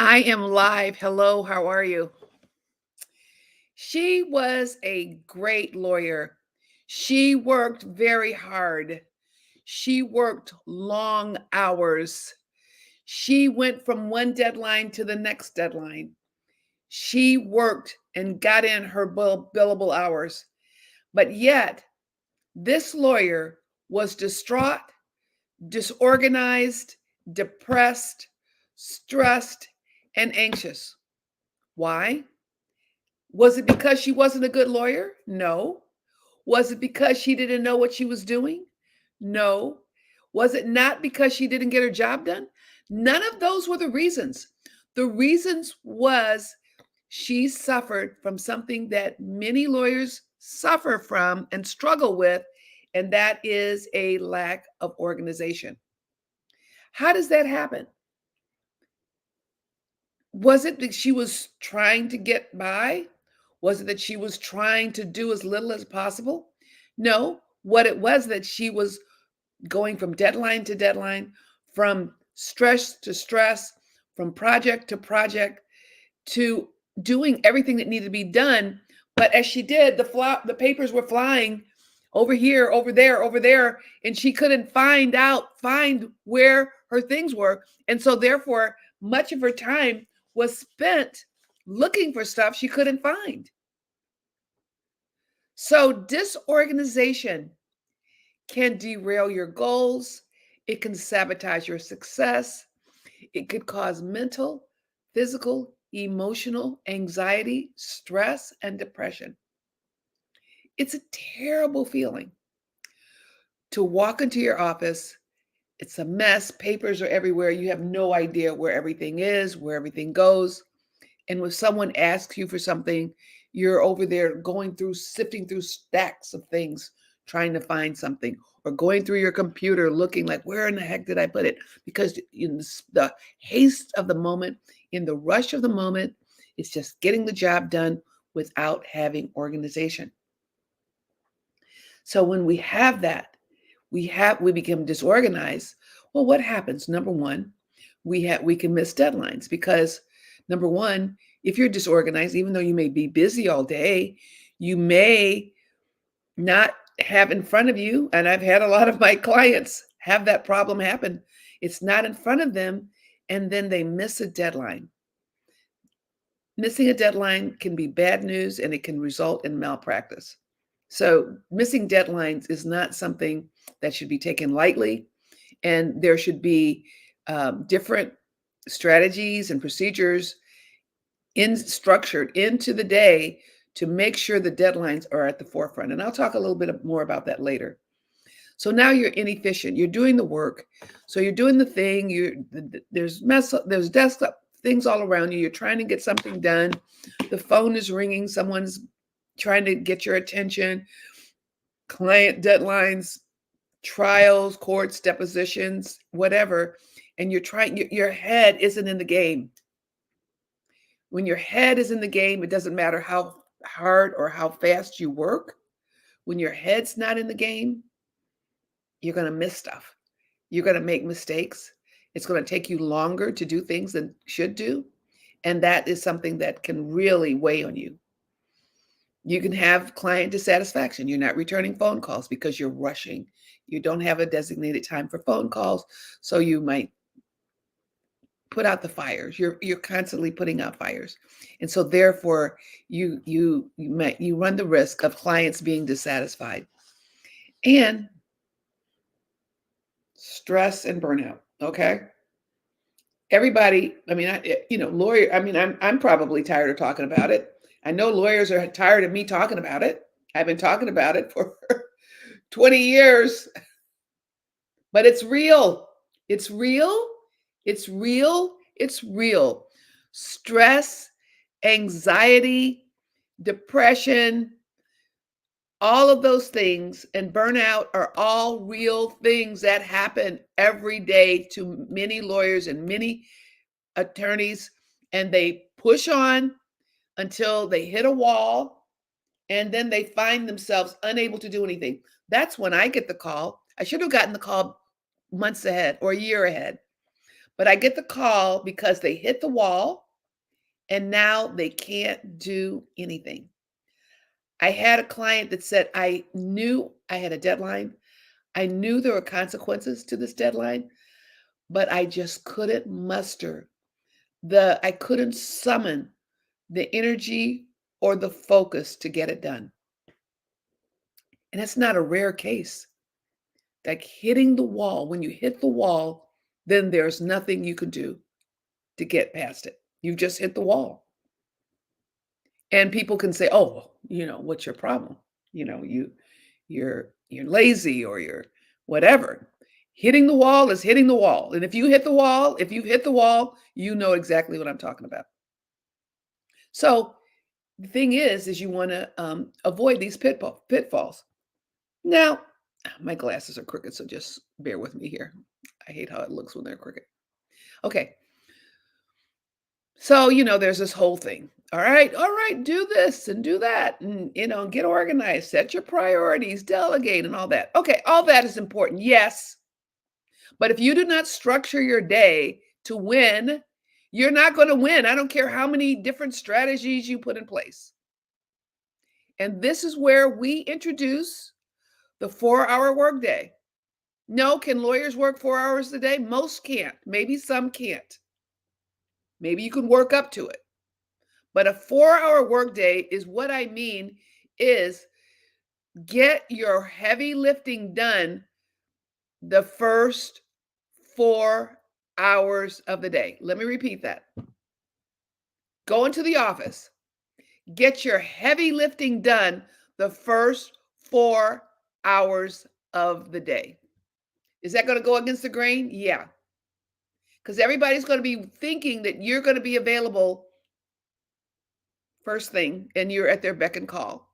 I am live. Hello, how are you? She was a great lawyer. She worked very hard. She worked long hours. She went from one deadline to the next deadline. She worked and got in her billable hours. But yet, this lawyer was distraught, disorganized, depressed, stressed, and anxious. Why? Was it because she wasn't a good lawyer? No. Was it because she didn't know what she was doing? No. Was it not because she didn't get her job done? None of those were the reasons. The reasons was she suffered from something that many lawyers suffer from and struggle with, and that is a lack of organization. How does that happen? Was it that she was trying to get by? Was it that she was trying to do as little as possible? No. What it was that she was going from deadline to deadline, from stress to stress, from project to project, to doing everything that needed to be done. But as she did, the papers were flying over here, over there, and she couldn't find where her things were. And so therefore, much of her time was spent looking for stuff she couldn't find. So disorganization can derail your goals. It can sabotage your success. It could cause mental, physical, emotional anxiety, stress, and depression. It's a terrible feeling to walk into your office. It's a mess. Papers are everywhere. You have no idea where everything is, where everything goes. And when someone asks you for something, you're over there going through, sifting through stacks of things, trying to find something, or going through your computer looking like, where in the heck did I put it? Because in the haste of the moment, in the rush of the moment, it's just getting the job done without having organization. So when we have that, we become disorganized. Well, what happens? Number one, we can miss deadlines because number one, if you're disorganized, even though you may be busy all day, you may not have in front of you, and I've had a lot of my clients have that problem happen. It's not in front of them, and then they miss a deadline. Missing a deadline can be bad news and it can result in malpractice. So, missing deadlines is not something that should be taken lightly, and there should be different strategies and procedures structured into the day to make sure the deadlines are at the forefront. And I'll talk a little bit more about that later. So now you're inefficient. You're doing the work. So you're doing the thing. There's desktop things all around you. You're trying to get something done. The phone is ringing. Someone's trying to get your attention. Client deadlines, trials, courts, depositions, whatever. And your head isn't in the game. When your head is in the game, it doesn't matter how hard or how fast you work. When your head's not in the game, you're going to miss stuff. You're going to make mistakes. It's going to take you longer to do things than should do. And that is something that can really weigh on you. You can have client dissatisfaction. You're not returning phone calls because you're rushing. You don't have a designated time for phone calls. So you might put out the fires. You're constantly putting out fires. And so therefore you run the risk of clients being dissatisfied. And stress and burnout. Okay. Everybody, I mean, lawyer, I mean, I'm probably tired of talking about it. I know lawyers are tired of me talking about it. I've been talking about it for 20 years, but it's real. It's real. It's real. It's real. Stress, anxiety, depression, all of those things and burnout are all real things that happen every day to many lawyers and many attorneys. And they push on until they hit a wall and then they find themselves unable to do anything. That's when I get the call. I should have gotten the call months ahead or a year ahead. But I get the call because they hit the wall and now they can't do anything. I had a client that said, I knew I had a deadline. I knew there were consequences to this deadline, but I just couldn't muster I couldn't summon the energy or the focus to get it done. And it's not a rare case. Like hitting the wall, when you hit the wall, then there's nothing you can do to get past it. You just hit the wall. And people can say, "Oh, what's your problem? You're lazy or you're whatever." Hitting the wall is hitting the wall. And if you've hit the wall, you know exactly what I'm talking about. So the thing is you want to avoid these pitfalls. Now, my glasses are crooked, so just bear with me here. I hate how it looks when they're crooked. Okay. So, there's this whole thing. All right, do this and do that and, get organized, set your priorities, delegate and all that. Okay, all that is important. Yes. But if you do not structure your day to win, you're not going to win. I don't care how many different strategies you put in place. And this is where we introduce the 4-hour workday. No, can lawyers work 4 hours a day? Most can't. Maybe some can't. Maybe you can work up to it. But a 4-hour workday is what I mean is get your heavy lifting done the first 4 hours of the day. Let me repeat that. Go into the office. Get your heavy lifting done the first 4 hours of the day. Is that going to go against the grain? Yeah. Because everybody's going to be thinking that you're going to be available first thing and you're at their beck and call.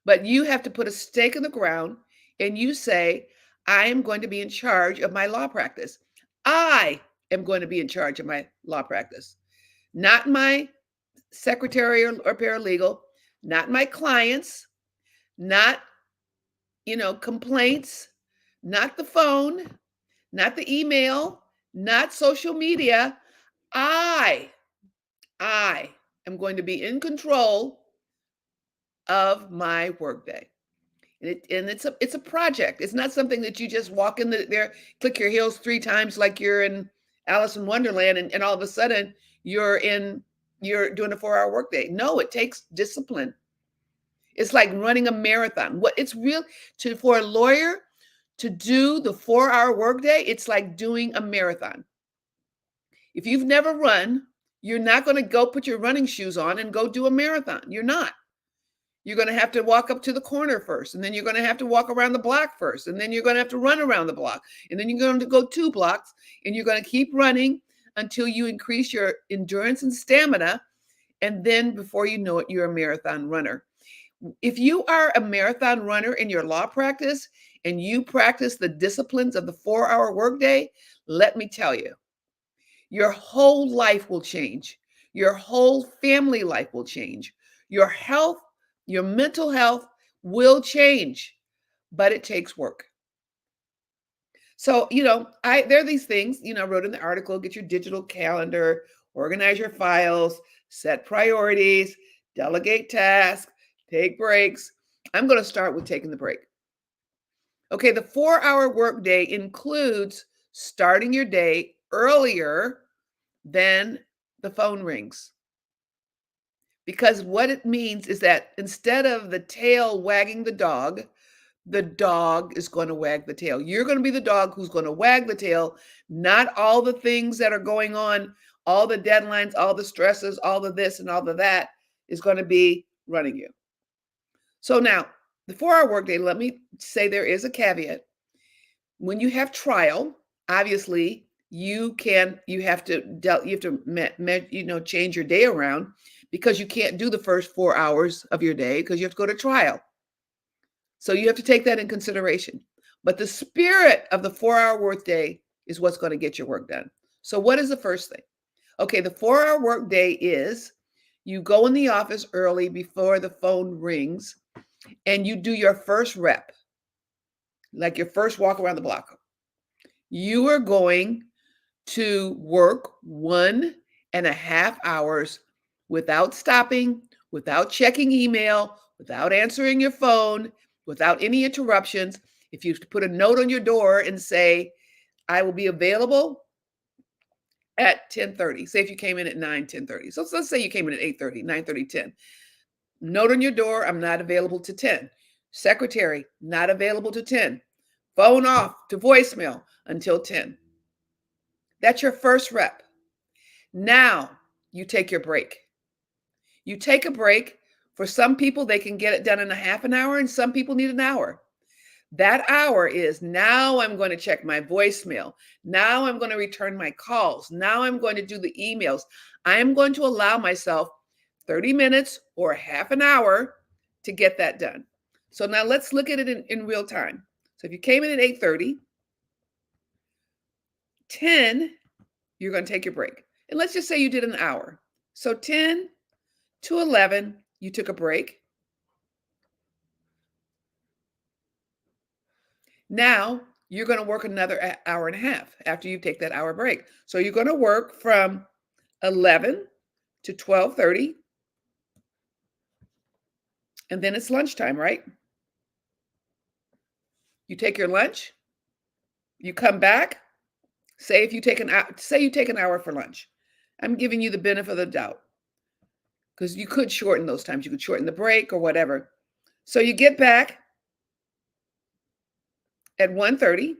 But you have to put a stake in the ground and you say, I am going to be in charge of my law practice. I am going to be in charge of my law practice. Not my secretary or paralegal, not my clients, not, complaints, not the phone, not the email, not social media. I am going to be in control of my workday. And it's a project. It's not something that you just walk in there, click your heels 3 times like you're in Alice in Wonderland, and all of a sudden you're doing a 4-hour workday. No, it takes discipline. It's like running a marathon. For a lawyer to do the 4-hour workday, it's like doing a marathon. If you've never run, you're not going to go put your running shoes on and go do a marathon. You're not. You're going to have to walk up to the corner first, and then you're going to have to walk around the block first, and then you're going to have to run around the block, and then you're going to go 2 blocks, and you're going to keep running until you increase your endurance and stamina, and then before you know it, you're a marathon runner. If you are a marathon runner in your law practice and you practice the disciplines of the 4-hour workday, let me tell you, your whole life will change. Your whole family life will change. Your health, your mental health will change, but it takes work. So, there are these things, I wrote in the article, get your digital calendar, organize your files, set priorities, delegate tasks, take breaks. I'm going to start with taking the break. Okay, the 4-hour workday includes starting your day earlier than the phone rings. Because what it means is that instead of the tail wagging the dog is going to wag the tail. You're going to be the dog who's going to wag the tail, not all the things that are going on, all the deadlines, all the stresses, all the this and all of that is going to be running you. So now, the 4-hour workday, let me say there is a caveat. When you have trial, obviously you have to change your day around because you can't do the first 4 hours of your day because you have to go to trial. So you have to take that in consideration. But the spirit of the 4-hour workday is what's going to get your work done. So what is the first thing? Okay, the 4-hour workday is you go in the office early before the phone rings and you do your first rep, like your first walk around the block. You are going to work 1.5 hours without stopping, without checking email, without answering your phone, without any interruptions. If you put a note on your door and say, I will be available at 10:30. Say if you came in at 9, 10:30. So let's say you came in at 8:30, 9:30, 10. Note on your door, I'm not available to 10. Secretary, not available to 10. Phone off to voicemail until 10. That's your first rep. Now you take your break. You take a break. For some people, they can get it done in a half an hour, and some people need an hour. That hour is now I'm going to check my voicemail. Now I'm going to return my calls. Now I'm going to do the emails. I am going to allow myself 30 minutes or half an hour to get that done. So now let's look at it in real time. So if you came in at 8:30, 10, you're going to take your break. And let's just say you did an hour. So 10 to 11, you took a break. Now you're going to work another hour and a half after you take that hour break. So you're going to work from 11 to 12:30, and then it's lunchtime, right? You take your lunch, you come back. Say you take an hour for lunch. I'm giving you the benefit of the doubt because you could shorten those times. You could shorten the break or whatever. So you get back at 1:30.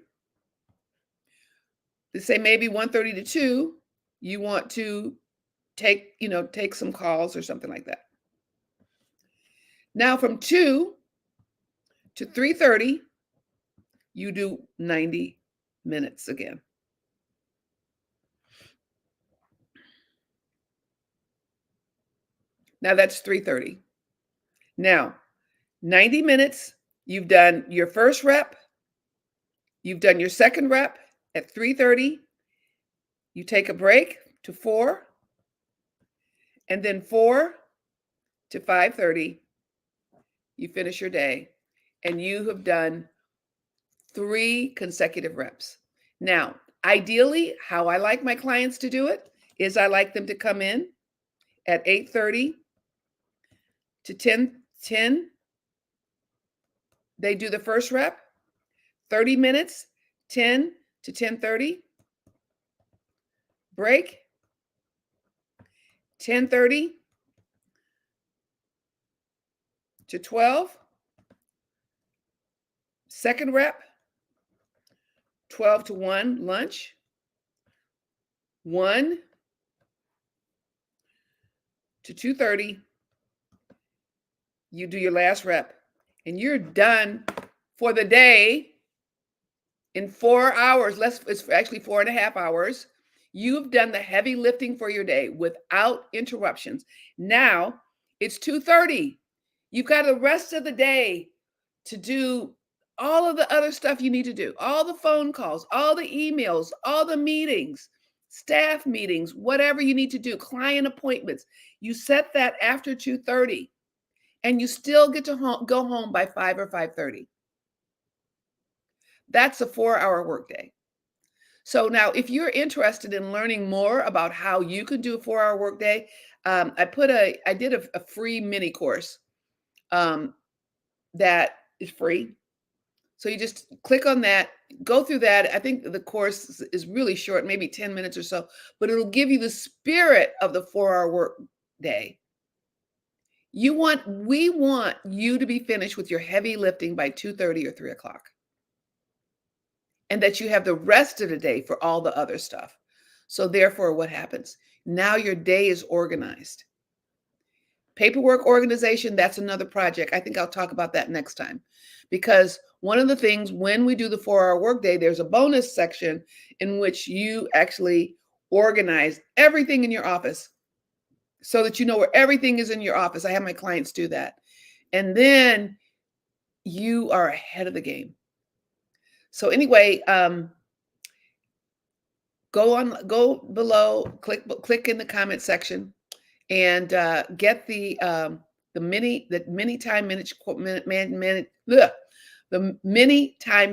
Let's say maybe 1:30 to 2, you want to take some calls or something like that. Now from 2 to 3:30, you do 90 minutes again. Now that's 3:30. Now, 90 minutes, you've done your first rep, you've done your second rep at 3:30, you take a break to 4, and then 4 to 5:30, you finish your day, and you have done 3 consecutive reps. Now, ideally, how I like my clients to do it is I like them to come in at 8:30 to 10:10. They do the first rep, 30 minutes, 10 to 10:30. Break, 10:30 to 12. Second rep, 12 to 1, lunch. 1 to 2:30, you do your last rep, and you're done for the day in 4 hours. It's actually 4.5 hours. You've done the heavy lifting for your day without interruptions. Now it's 2:30. You've got the rest of the day to do all of the other stuff you need to do, all the phone calls, all the emails, all the meetings, staff meetings, whatever you need to do, client appointments. You set that after 2:30, and you still get to go home by 5 or 5:30. That's a 4-hour workday. So now, if you're interested in learning more about how you can do a 4-hour workday, I did a free mini course that is free. So you just click on that, go through that. I think the course is really short, maybe 10 minutes or so, but it'll give you the spirit of the 4-hour work day. We want you to be finished with your heavy lifting by 2:30 or 3 o'clock, and that you have the rest of the day for all the other stuff. So therefore, what happens? Now your day is organized. Paperwork organization, that's another project. I think I'll talk about that next time. Because one of the things when we do the 4-hour workday, there's a bonus section in which you actually organize everything in your office so that you know where everything is in your office. I have my clients do that. And then you are ahead of the game. So anyway, go below, click in the comment section, and get the mini time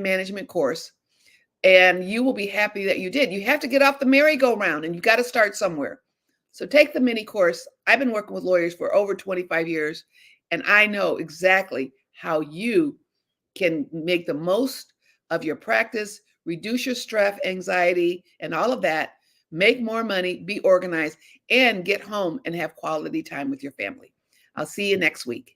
management course. and you will be happy that you did. You have to get off the merry-go-round, and you got to start somewhere. So take the mini course. I've been working with lawyers for over 25 years, and I know exactly how you can make the most of your practice, reduce your stress, anxiety, and all of that, make more money, be organized, and get home and have quality time with your family. I'll see you next week.